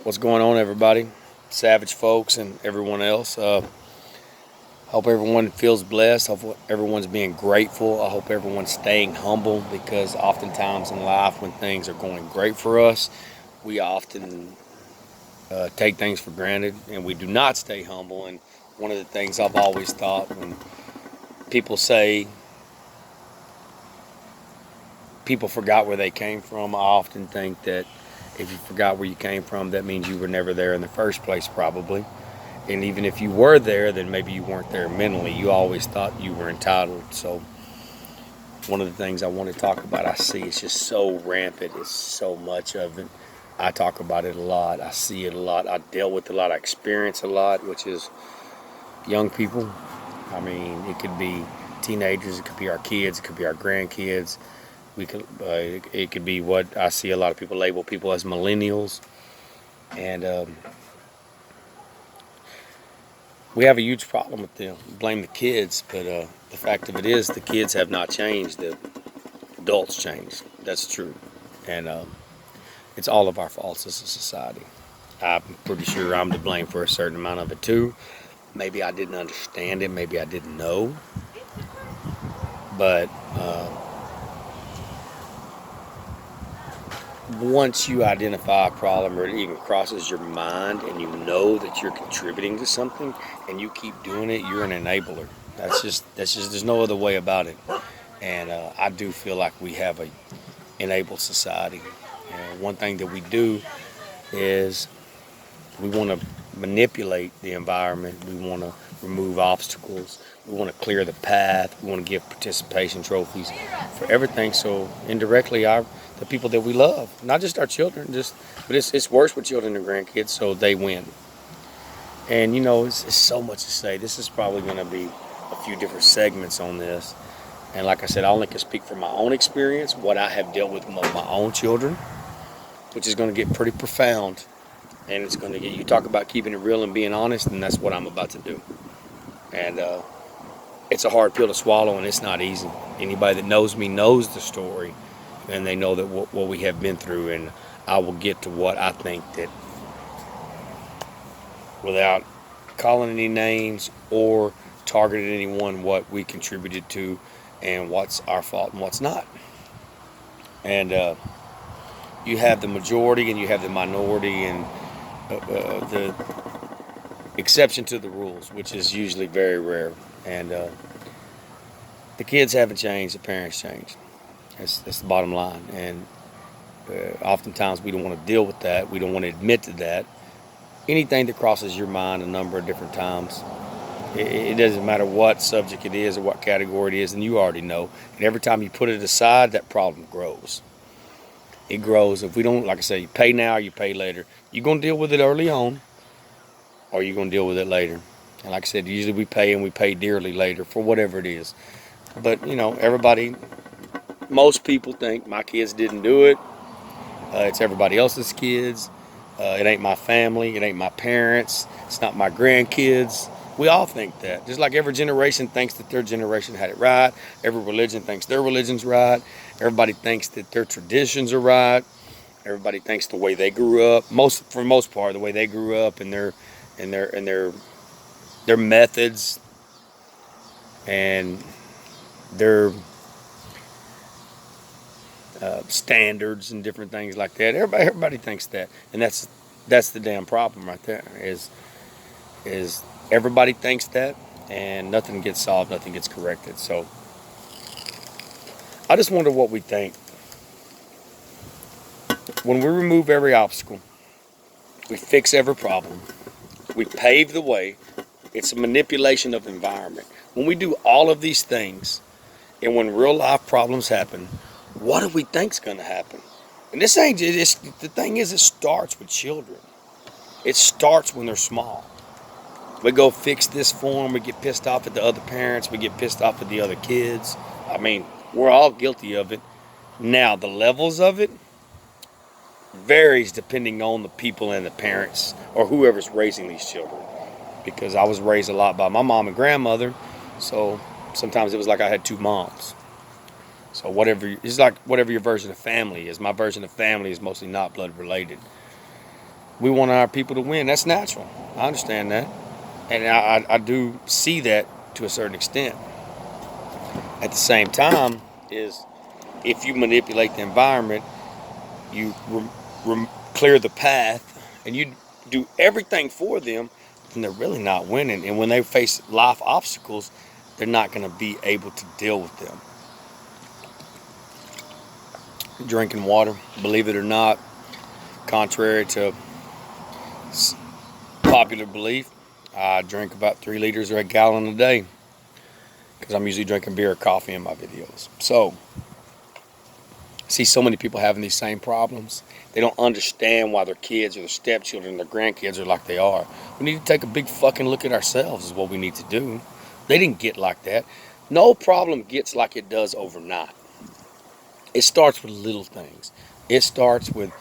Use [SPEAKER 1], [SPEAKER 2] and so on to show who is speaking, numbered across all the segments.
[SPEAKER 1] What's going on, everybody? Savage folks and everyone else. Hope everyone feels blessed. Hope everyone's being grateful. I hope everyone's staying humble because oftentimes in life, when things are going great for us, we often take things for granted and we do not stay humble. And one of the things I've always thought when people say people forgot where they came from, I often think that if you forgot where you came from, that means you were never there in the first place, probably. And even if you were there, then maybe you weren't there mentally. You always thought you were entitled. So one of the things I want to talk about, I see it's just so rampant. It's so much of it. I talk about it a lot. I see it a lot. I deal with it a lot. I experience a lot, which is young people. I mean, it could be teenagers. It could be our kids. It could be our grandkids. It could be what I see a lot of people label people as millennials. And we have a huge problem with them. Blame the kids, but the fact of it is the kids have not changed. The adults changed. That's true. And it's all of our faults as a society. I'm pretty sure I'm to blame for a certain amount of it too. Maybe I didn't understand it. Maybe I didn't know. But once you identify a problem or it even crosses your mind and you know that you're contributing to something and you keep doing it, you're an enabler. That's just there's no other way about it. And I do feel like we have a enabled society. And one thing that we do is we want to manipulate the environment. We want to remove obstacles. We want to clear the path. We want to give participation trophies for everything. So indirectly, the people that we love, not just our children, but it's worse with children and grandkids. So they win. And it's so much to say. This is probably going to be a few different segments on this. And like I said, I only can speak from my own experience, what I have dealt with my own children, which is going to get pretty profound. And it's going to get, you talk about keeping it real and being honest, and that's what I'm about to do. And it's a hard pill to swallow, and it's not easy. Anybody that knows me knows the story, and they know that what we have been through. And I will get to what I think that, without calling any names or targeting anyone, what we contributed to and what's our fault and what's not. And you have the majority and you have the minority and the exception to the rules, which is usually very rare. And the kids haven't changed, the parents changed. That's the bottom line. And oftentimes we don't want to deal with that. We don't want to admit to that. Anything that crosses your mind a number of different times, it doesn't matter what subject it is or what category it is, and you already know. And every time you put it aside, that problem grows. It grows. If we don't, like I say, you pay now or you pay later. You're going to deal with it early on, or you're going to deal with it later. And like I said, usually we pay, and we pay dearly later for whatever it is. But, everybody, most people think my kids didn't do it. It's everybody else's kids. It ain't my family. It ain't my parents. It's not my grandkids. We all think that. Just like every generation thinks that their generation had it right. Every religion thinks their religion's right. Everybody thinks that their traditions are right. Everybody thinks the way they grew up, for the most part, the way they grew up and their methods and their standards and different things like that. Everybody thinks that, and that's the damn problem right there. Is everybody thinks that, and nothing gets solved, nothing gets corrected. So I just wonder what we think when we remove every obstacle, we fix every problem, we pave the way. It's a manipulation of environment. When we do all of these things, and when real life problems happen, what do we think's going to happen? And this ain't just, the thing is, it starts with children. It starts when they're small. We go fix this for them. We get pissed off at the other parents. We get pissed off at the other kids. I mean, we're all guilty of it. Now, the levels of it varies depending on the people and the parents or whoever's raising these children. Because I was raised a lot by my mom and grandmother, so sometimes it was like I had two moms. So it's like whatever your version of family is. My version of family is mostly not blood related. We want our people to win. That's natural. I understand that. And I do see that to a certain extent. At the same time, is if you manipulate the environment, you clear the path, and you do everything for them, then they're really not winning. And when they face life obstacles, they're not going to be able to deal with them. Drinking water, believe it or not, contrary to popular belief, I drink about 3 liters or a gallon a day because I'm usually drinking beer or coffee in my videos. So, I see so many people having these same problems. They don't understand why their kids or their stepchildren, their grandkids are like they are. We need to take a big fucking look at ourselves is what we need to do. They didn't get like that. No problem gets like it does overnight. It starts with little things. It starts with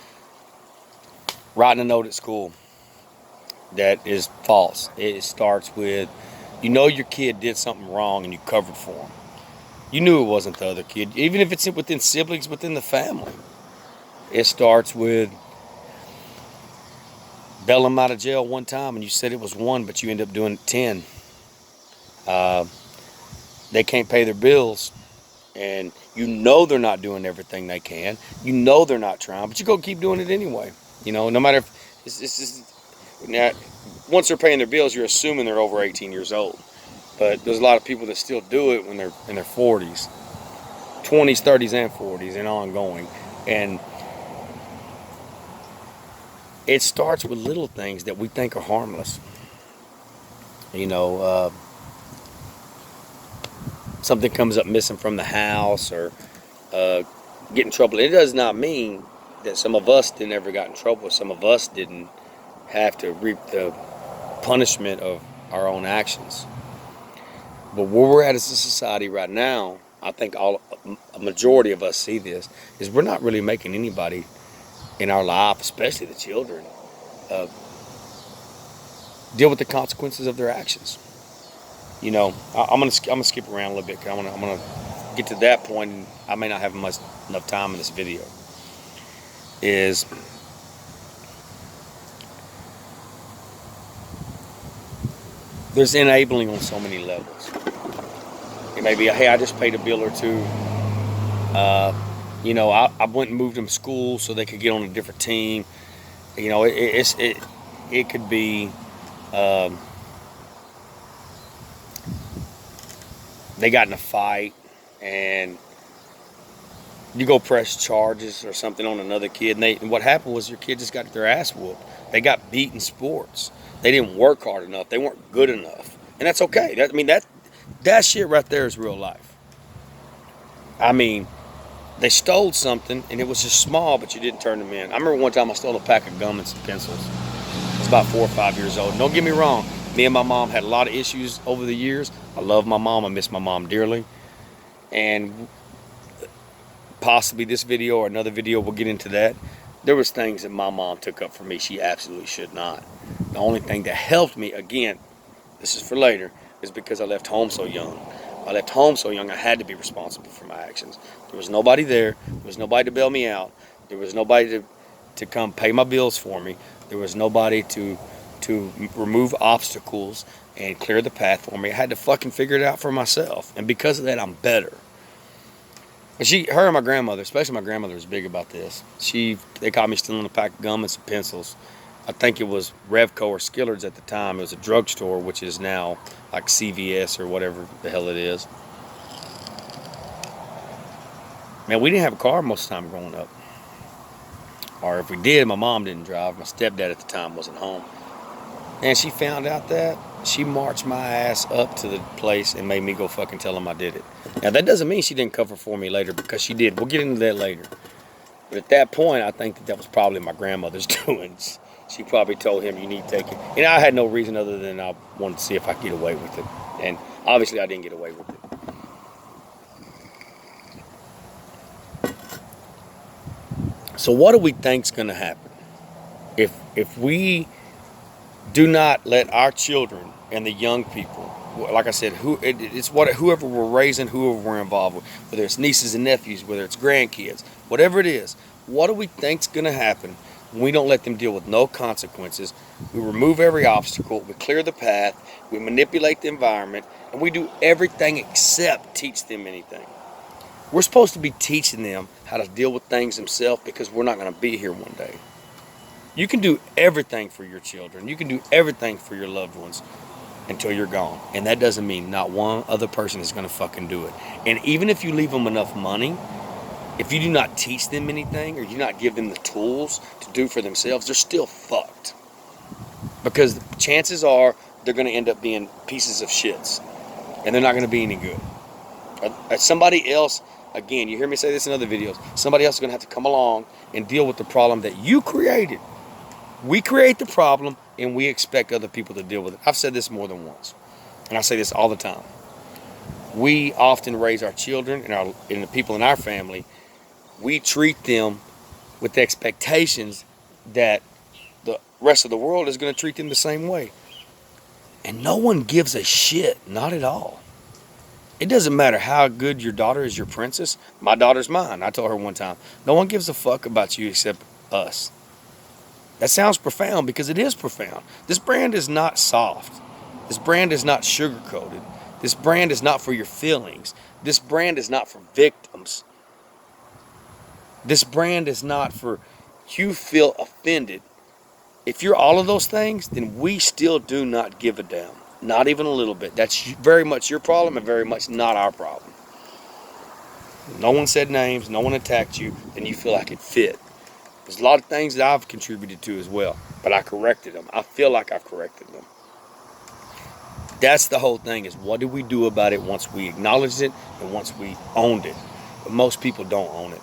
[SPEAKER 1] writing a note at school that is false. It starts with, you know, your kid did something wrong and you covered for them. You knew it wasn't the other kid, even if it's within siblings, within the family. It starts with bailing them out of jail one time and you said it was 1, but you end up doing 10. They can't pay their bills, and you know they're not doing everything they can. You know they're not trying, but you go keep doing it anyway. You know, no matter if it's just, now, once they're paying their bills, you're assuming they're over 18 years old. But there's a lot of people that still do it when they're in their 40s, 20s, 30s, and 40s, and ongoing. And it starts with little things that we think are harmless. You know, something comes up missing from the house, or get in trouble. It does not mean that some of us didn't ever got in trouble. Some of us didn't have to reap the punishment of our own actions. But where we're at as a society right now, I think a majority of us see this, is we're not really making anybody in our life, especially the children, deal with the consequences of their actions. You know, I'm gonna skip around a little bit, because I'm gonna get to that point, and I may not have enough time in this video. Is there's enabling on so many levels. It may be, hey, I just paid a bill or two. You know, I went and moved them to school so they could get on a different team. You know, it could be they got in a fight and you go press charges or something on another kid, and what happened was your kid just got their ass whooped. They got beat in sports. They didn't work hard enough. They weren't good enough, and that's okay. That shit right there is real life. I mean, they stole something and it was just small, but you didn't turn them in. I remember one time I stole a pack of gum and some pencils. I was about 4 or 5 years old. Don't get me wrong. Me and my mom had a lot of issues over the years. I love my mom. I miss my mom dearly. And possibly this video or another video, we'll get into that. There was things that my mom took up for me she absolutely should not. The only thing that helped me, again, this is for later, is because I left home so young. I left home so young, I had to be responsible for my actions. There was nobody there. There was nobody to bail me out. There was nobody to come pay my bills for me. There was nobody to remove obstacles and clear the path for me. I had to fucking figure it out for myself. And because of that, I'm better. And her and my grandmother, especially my grandmother, was big about this. They caught me stealing a pack of gum and some pencils. I think it was Revco or Skillard's at the time. It was a drugstore, which is now like CVS or whatever the hell it is. Man, we didn't have a car most of the time growing up. Or if we did, my mom didn't drive. My stepdad at the time wasn't home. And she found out that. She marched my ass up to the place and made me go fucking tell them I did it. Now, that doesn't mean she didn't cover for me later, because she did. We'll get into that later. But at that point, I think that was probably my grandmother's doings. She probably told him, you need to take it. And I had no reason other than I wanted to see if I could get away with it. And obviously I didn't get away with it. So what do we think's going to happen if we do not let our children and the young people, like I said, whoever we're raising, whoever we're involved with, whether it's nieces and nephews, whether it's grandkids, whatever it is, what do we think's going to happen We don't let them deal with no consequences. We remove every obstacle. We clear the path. We manipulate the environment. And we do everything except teach them anything. We're supposed to be teaching them how to deal with things themselves because we're not going to be here one day. You can do everything for your children. You can do everything for your loved ones until you're gone. And that doesn't mean not one other person is going to fucking do it. And even if you leave them enough money, if you do not teach them anything or you not give them the tools to do for themselves, they're still fucked. Because the chances are they're going to end up being pieces of shits. And they're not going to be any good. Somebody else, again, you hear me say this in other videos, somebody else is going to have to come along and deal with the problem that you created. We create the problem and we expect other people to deal with it. I've said this more than once. And I say this all the time. We often raise our children and the people in our family, we treat them with the expectations that the rest of the world is going to treat them the same way. And no one gives a shit, not at all. It doesn't matter how good your daughter is, your princess. My daughter's mine. I told her one time, no one gives a fuck about you except us. That sounds profound because it is profound. This brand is not soft. This brand is not sugar-coated. This brand is not for your feelings. This brand is not for victims. This brand is not for you feel offended. If you're all of those things, then we still do not give a damn. Not even a little bit. That's very much your problem and very much not our problem. No one said names, no one attacked you, then you feel like it fit. There's a lot of things that I've contributed to as well, but I corrected them. I feel like I've corrected them. That's the whole thing, is what do we do about it once we acknowledged it and once we owned it? But most people don't own it.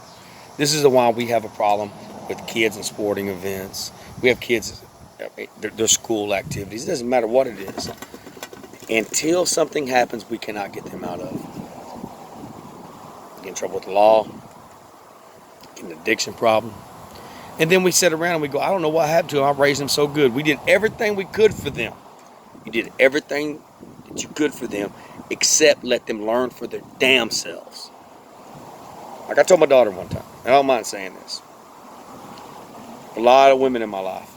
[SPEAKER 1] This is why we have a problem with kids and sporting events. We have kids, their school activities. It doesn't matter what it is. Until something happens, we cannot get them out of. Get in trouble with the law, get an addiction problem. And then we sit around and we go, I don't know what happened to them. I raised them so good. We did everything we could for them. You did everything that you could for them, except let them learn for their damn selves. Like I told my daughter one time, and I don't mind saying this. A lot of women in my life.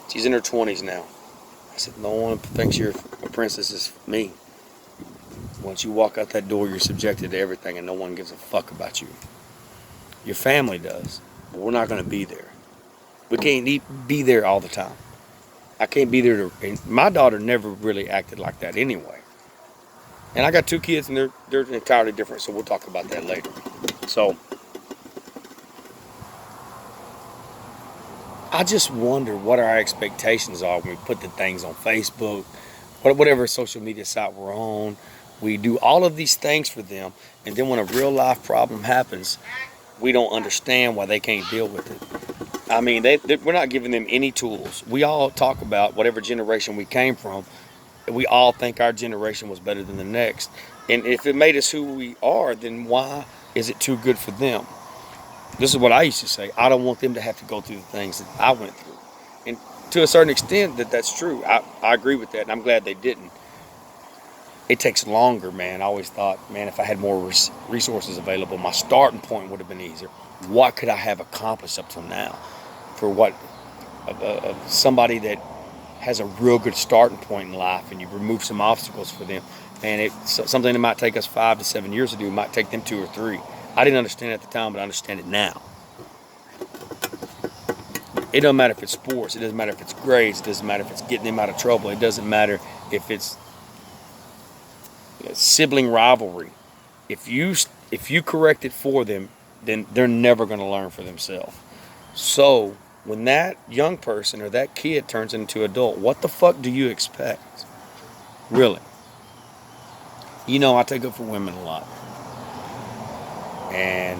[SPEAKER 1] She's in her 20s now. I said, no one thinks you're a princess is me. Once you walk out that door, you're subjected to everything and no one gives a fuck about you. Your family does, but we're not going to be there. We can't be there all the time. I can't be there and my daughter never really acted like that anyway. And I got 2 kids and they're entirely different, so we'll talk about that later. So I just wonder what our expectations are when we put the things on Facebook, whatever social media site we're on. We do all of these things for them, and then when a real life problem happens, we don't understand why they can't deal with it. I mean, we're not giving them any tools. We all talk about whatever generation we came from. We all think our generation was better than the next. And if it made us who we are, then why is it too good for them? This is what I used to say. I don't want them to have to go through the things that I went through. And to a certain extent, that's true. I agree with that, and I'm glad they didn't. It takes longer, man. I always thought, man, if I had more resources available, my starting point would have been easier. What could I have accomplished up till now? For what? Somebody that has a real good starting point in life, and you remove some obstacles for them. And something that might take us 5 to 7 years to do might take them 2 or 3. I didn't understand it at the time, but I understand it now. It doesn't matter if it's sports. It doesn't matter if it's grades. It doesn't matter if it's getting them out of trouble. It doesn't matter if it's sibling rivalry. If you correct it for them, then they're never going to learn for themselves. So when that young person or that kid turns into an adult, what the fuck do you expect? Really? You know, I take up for women a lot. And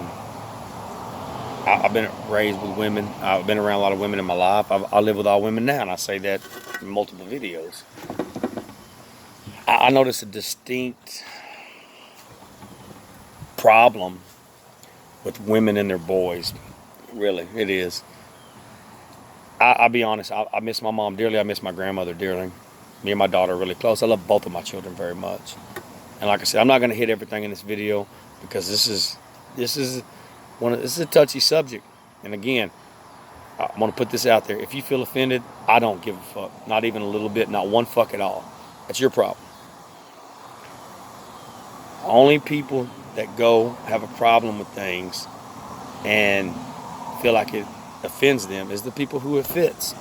[SPEAKER 1] I've been raised with women. I've been around a lot of women in my life. I live with all women now, and I say that in multiple videos. I notice a distinct problem with women and their boys. Really, it is. I'll be honest. I miss my mom dearly. I miss my grandmother dearly. Me and my daughter are really close. I love both of my children very much. And like I said, I'm not going to hit everything in this video because this is a touchy subject. And again, I'm going to put this out there. If you feel offended, I don't give a fuck. Not even a little bit. Not one fuck at all. That's your problem. Only people that go have a problem with things and feel like it offends them is the people who it fits.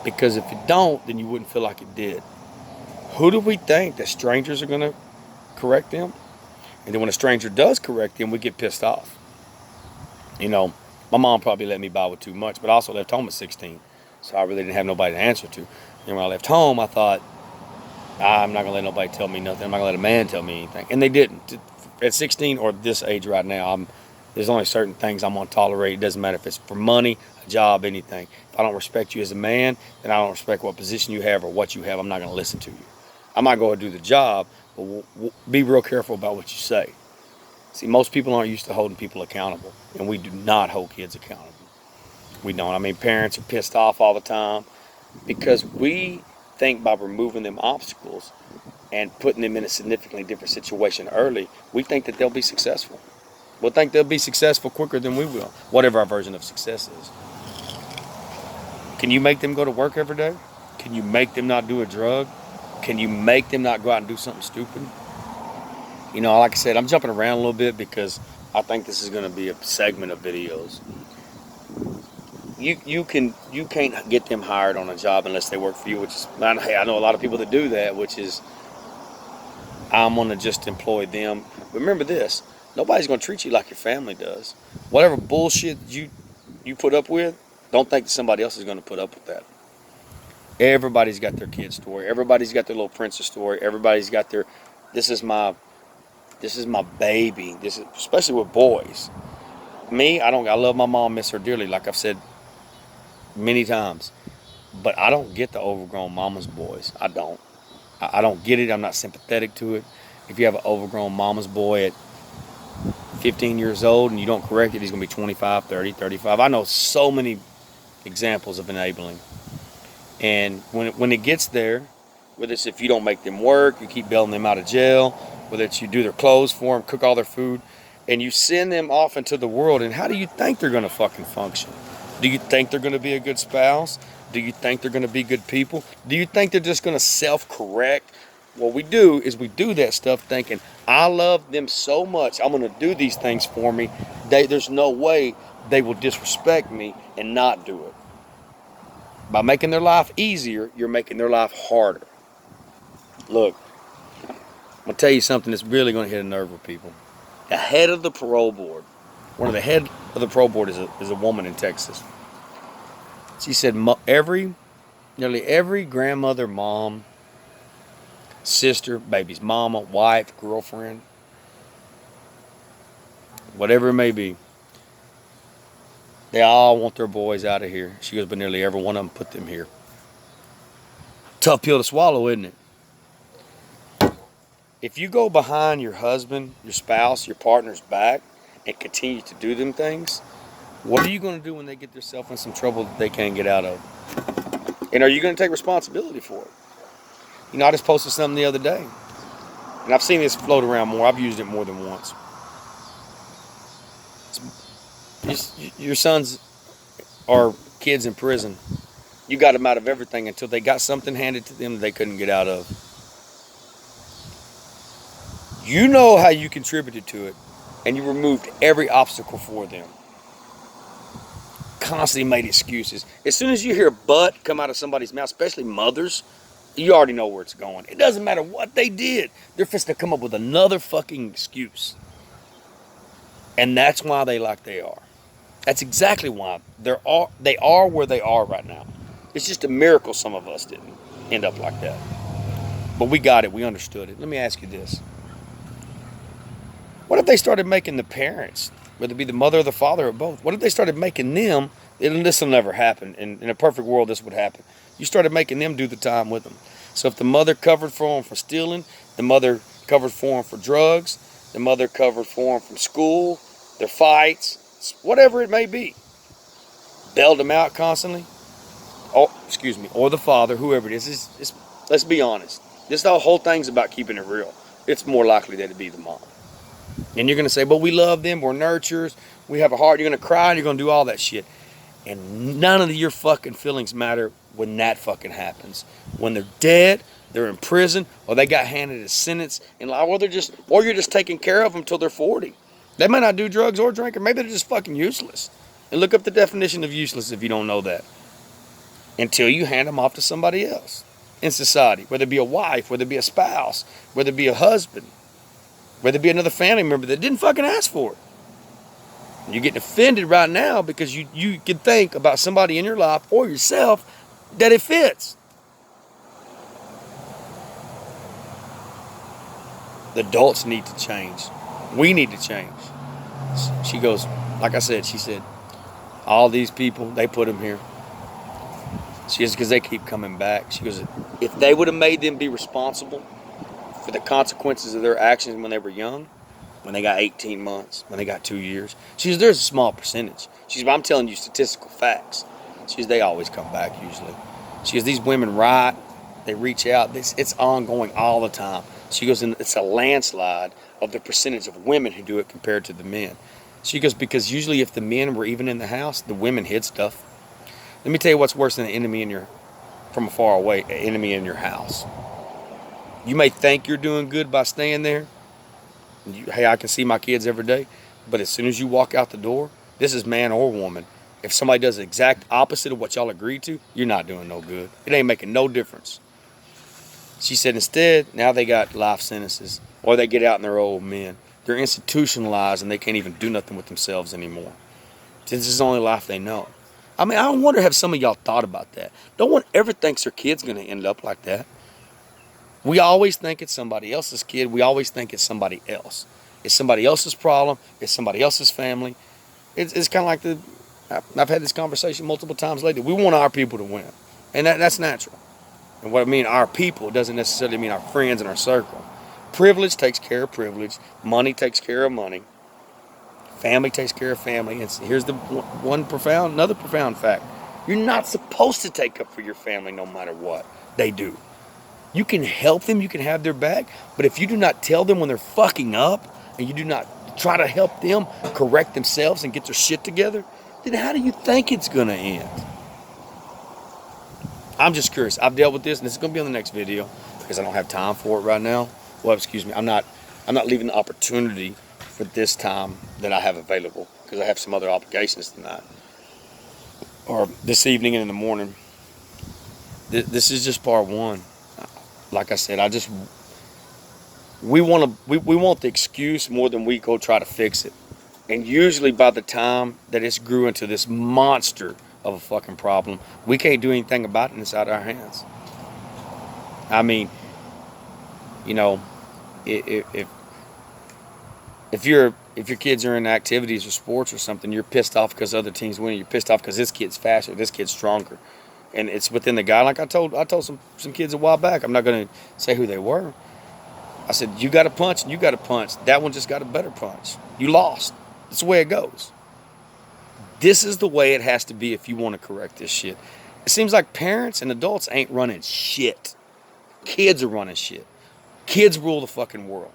[SPEAKER 1] Because if it don't, then you wouldn't feel like it did. Who do we think that strangers are going to correct them? And then when a stranger does correct them, we get pissed off. You know, my mom probably let me buy with too much, but I also left home at 16. So I really didn't have nobody to answer to. And when I left home, I thought, I'm not going to let nobody tell me nothing. I'm not going to let a man tell me anything. And they didn't. At 16 or this age right now, there's only certain things I'm going to tolerate. It doesn't matter if it's for money, a job, anything. If I don't respect you as a man, then I don't respect what position you have or what you have. I'm not going to listen to you. I might go and do the job, but we'll be real careful about what you say. See, most people aren't used to holding people accountable, and we do not hold kids accountable. We don't. I mean, parents are pissed off all the time because we think by removing them obstacles and putting them in a significantly different situation early, we think that they'll be successful. We'll think they'll be successful quicker than we will, whatever our version of success is. Can you make them go to work every day? Can you make them not do a drug? Can you make them not go out and do something stupid? You know, like I said, I'm jumping around a little bit because I think this is going to be a segment of videos. You can't get them hired on a job unless they work for you, which is, hey, I know a lot of people that do that, which is, I'm going to just employ them. Remember this, nobody's going to treat you like your family does. Whatever bullshit you put up with, don't think that somebody else is going to put up with that. Everybody's got their kid story. Everybody's got their little princess story. Everybody's got their, this is my baby. This is, especially with boys. Me, I love my mom, miss her dearly, like I've said many times. But I don't get the overgrown mama's boys. I don't. I don't get it. I'm not sympathetic to it. If you have an overgrown mama's boy at 15 years old and you don't correct it, he's going to be 25, 30, 35. I know so many examples of enabling. And when it gets there, whether it's if you don't make them work, you keep bailing them out of jail, whether it's you do their clothes for them, cook all their food, and you send them off into the world, and how do you think they're going to fucking function? Do you think they're going to be a good spouse? Do you think they're going to be good people? Do you think they're just going to self-correct? What we do is we do that stuff thinking, I love them so much, I'm going to do these things for me. There's no way they will disrespect me and not do it. By making their life easier, you're making their life harder. Look, I'm going to tell you something that's really going to hit a nerve with people. The head of the parole board, one of the head of the parole board is a woman in Texas. She said nearly every grandmother, mom, sister, baby's mama, wife, girlfriend, whatever it may be, they all want their boys out of here. She goes, but nearly every one of them put them here. Tough pill to swallow, isn't it? If you go behind your husband, your spouse, your partner's back and continue to do them things, what are you going to do when they get themselves in some trouble that they can't get out of? And are you going to take responsibility for it? You know, I just posted something the other day, and I've seen this float around more. I've used it more than once. Your sons are kids in prison. You got them out of everything until they got something handed to them that they couldn't get out of. You know how you contributed to it, and you removed every obstacle for them. Constantly made excuses. As soon as you hear "but" come out of somebody's mouth, especially mothers, you already know where it's going. It doesn't matter what they did. They're fixing to come up with another fucking excuse. And that's why they like they are. That's exactly why they are where they are right now. It's just a miracle some of us didn't end up like that. But we got it. We understood it. Let me ask you this. What if they started making the parents, whether it be the mother or the father or both, what if they started making them, and this will never happen, in a perfect world this would happen, you started making them do the time with them. So if the mother covered for them for stealing, the mother covered for them for drugs, the mother covered for them from school, their fights, whatever it may be, bailed them out constantly, or the father, whoever it is, let's be honest, this whole thing's about keeping it real. It's more likely that it'd be the mom. And you're going to say, but we love them, we're nurturers, we have a heart, you're going to cry, and you're going to do all that shit. And none of your fucking feelings matter when that fucking happens. When they're dead, they're in prison, or they got handed a sentence, and or you're just taking care of them till they're 40. They might not do drugs or drink, or maybe they're just fucking useless. And look up the definition of useless if you don't know that. Until you hand them off to somebody else in society, whether it be a wife, whether it be a spouse, whether it be a husband, whether it be another family member that didn't fucking ask for it. And you're getting offended right now because you can think about somebody in your life or yourself that it fits. The adults need to change. We need to change. She goes, like I said, she said, all these people, they put them here. She goes, because they keep coming back. She goes, if they would have made them be responsible for the consequences of their actions when they were young, when they got 18 months, when they got 2 years. She says, there's a small percentage. She says, I'm telling you statistical facts. She says, they always come back usually. She goes, these women write, they reach out. It's ongoing all the time. She goes, and it's a landslide of the percentage of women who do it compared to the men. She goes, because usually if the men were even in the house, the women hid stuff. Let me tell you what's worse than an enemy from far away, an enemy in your house. You may think you're doing good by staying there. Hey, I can see my kids every day. But as soon as you walk out the door, this is man or woman. If somebody does the exact opposite of what y'all agreed to, you're not doing no good. It ain't making no difference. She said instead, now they got life sentences. Or they get out and they're old men. They're institutionalized and they can't even do nothing with themselves anymore. This is the only life they know. I mean, I wonder have some of y'all thought about that. No one ever thinks their kid's going to end up like that. We always think it's somebody else's kid. We always think it's somebody else. It's somebody else's problem. It's somebody else's family. It's kind of like I've had this conversation multiple times lately. We want our people to win. And that's natural. And what I mean, our people doesn't necessarily mean our friends and our circle. Privilege takes care of privilege. Money takes care of money. Family takes care of family. And here's another profound fact. You're not supposed to take up for your family no matter what they do. You can help them, you can have their back, but if you do not tell them when they're fucking up, and you do not try to help them correct themselves and get their shit together, then how do you think it's gonna end? I'm just curious. I've dealt with this, and this is gonna be on the next video because I don't have time for it right now. Well, excuse me, I'm not leaving the opportunity for this time that I have available because I have some other obligations tonight or this evening and in the morning. This is just part one. Like I said, we want the excuse more than we go try to fix it. And usually by the time that it's grew into this monster of a fucking problem, we can't do anything about it and it's out of our hands. I mean, you know, if your kids are in activities or sports or something, you're pissed off because other teams win. You're pissed off because this kid's faster, this kid's stronger. And it's within the guy. Like I told some kids a while back. I'm not going to say who they were. I said, you got to punch and you got to punch. That one just got a better punch. You lost. That's the way it goes. This is the way it has to be if you want to correct this shit. It seems like parents and adults ain't running shit. Kids are running shit. Kids rule the fucking world.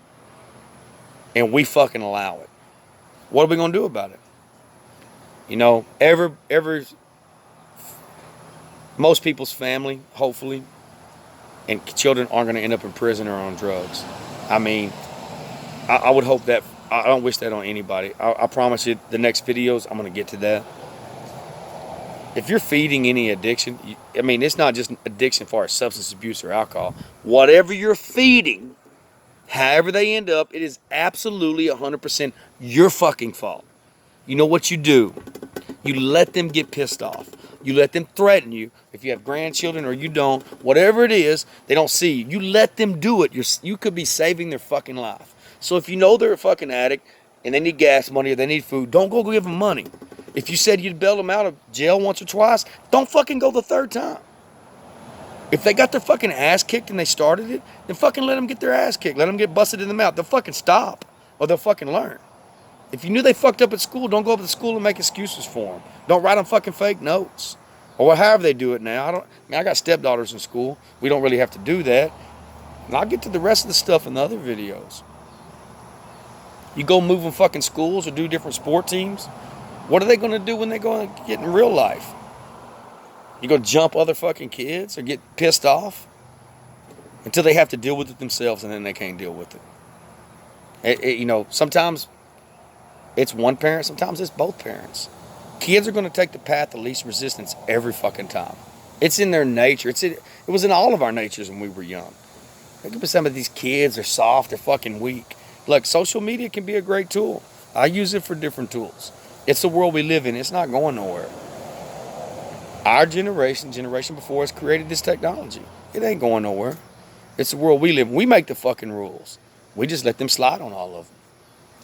[SPEAKER 1] And we fucking allow it. What are we going to do about it? You know, most people's family, hopefully, and children aren't going to end up in prison or on drugs. I mean, I would hope that. I don't wish that on anybody. I promise you, the next videos, I'm going to get to that. If you're feeding any addiction, I mean, it's not just addiction for substance abuse or alcohol. Whatever you're feeding, however they end up, it is absolutely 100% your fucking fault. You know what you do? You let them get pissed off. You let them threaten you. If you have grandchildren or you don't, whatever it is, they don't see you. You let them do it. You could be saving their fucking life. So if you know they're a fucking addict and they need gas money or they need food, don't go give them money. If you said you'd bail them out of jail once or twice, don't fucking go the third time. If they got their fucking ass kicked and they started it, then fucking let them get their ass kicked. Let them get busted in the mouth. They'll fucking stop or they'll fucking learn. If you knew they fucked up at school, don't go up to school and make excuses for them. Don't write them fucking fake notes. Or however they do it now. I got stepdaughters in school. We don't really have to do that. And I'll get to the rest of the stuff in the other videos. You go move in fucking schools or do different sport teams. What are they going to do when they go and get in real life? You go jump other fucking kids or get pissed off until they have to deal with it themselves, and then they can't deal with it. You know, sometimes it's one parent, sometimes it's both parents. Kids are going to take the path of least resistance every fucking time. It's in their nature. It was in all of our natures when we were young. Think about some of these kids are soft, they're fucking weak. Look, social media can be a great tool. I use it for different tools. It's the world we live in. It's not going nowhere. Our generation before us created this technology. It ain't going nowhere. It's the world we live in. We make the fucking rules. We just let them slide on all of them.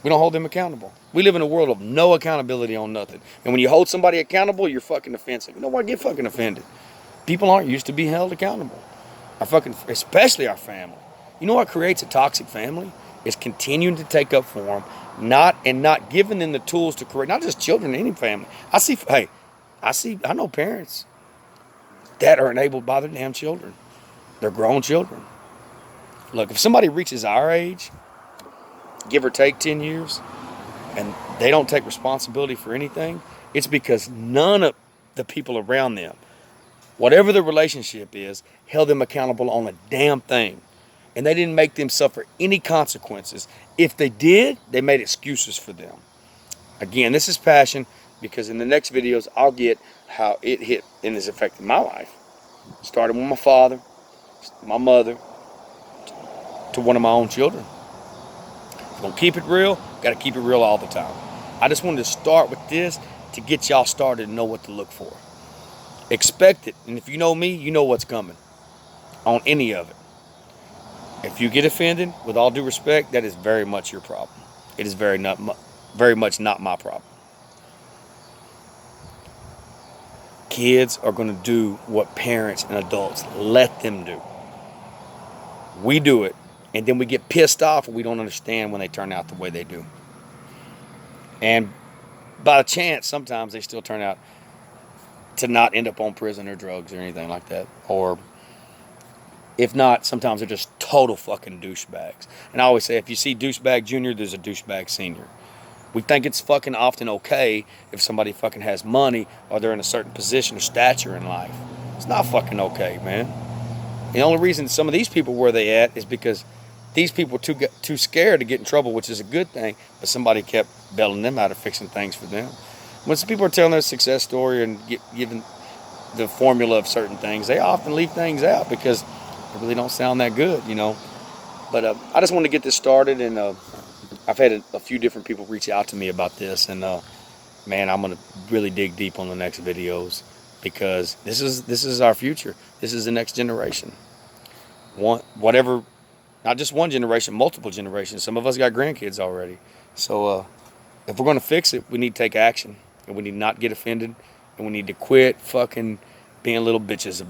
[SPEAKER 1] We don't hold them accountable. We live in a world of no accountability on nothing. And when you hold somebody accountable, you're fucking offensive. You know why? Get fucking offended. People aren't used to being held accountable. Especially our family. You know what creates a toxic family? Is continuing to take up for them, not giving them the tools to correct, not just children, any family. I know parents that are enabled by their damn children. They're grown children. Look, if somebody reaches our age, give or take 10 years, and they don't take responsibility for anything, it's because none of the people around them, whatever the relationship is, held them accountable on a damn thing. And they didn't make them suffer any consequences. If they did, they made excuses for them. Again, this is passion, because in the next videos, I'll get how it hit and has affected my life. Started with my father, my mother, to one of my own children. If you're going to keep it real, got to keep it real all the time. I just wanted to start with this to get y'all started and know what to look for. Expect it. And if you know me, you know what's coming on any of it. If you get offended, with all due respect, that is very much your problem. It is very much not my problem. Kids are going to do what parents and adults let them do. We do it, and then we get pissed off and we don't understand when they turn out the way they do. And by chance, sometimes they still turn out to not end up on prison or drugs or anything like that. Or if not, sometimes they're just total fucking douchebags. And I always say, if you see douchebag junior, there's a douchebag senior. We think it's fucking often okay if somebody fucking has money or they're in a certain position or stature in life. It's not fucking okay, man. The only reason some of these people where they at is because these people were too scared to get in trouble, which is a good thing, but somebody kept bailing them out of fixing things for them. When some people are telling their success story and giving the formula of certain things, they often leave things out because they really don't sound that good, you know. But I just wanted to get this started, and I've had a few different people reach out to me about this, and man, I'm gonna really dig deep on the next videos, because this is our future. This is the next generation. Not just one generation, multiple generations. Some of us got grandkids already. So if we're gonna fix it, we need to take action, and we need to not get offended, and we need to quit fucking being little bitches about it.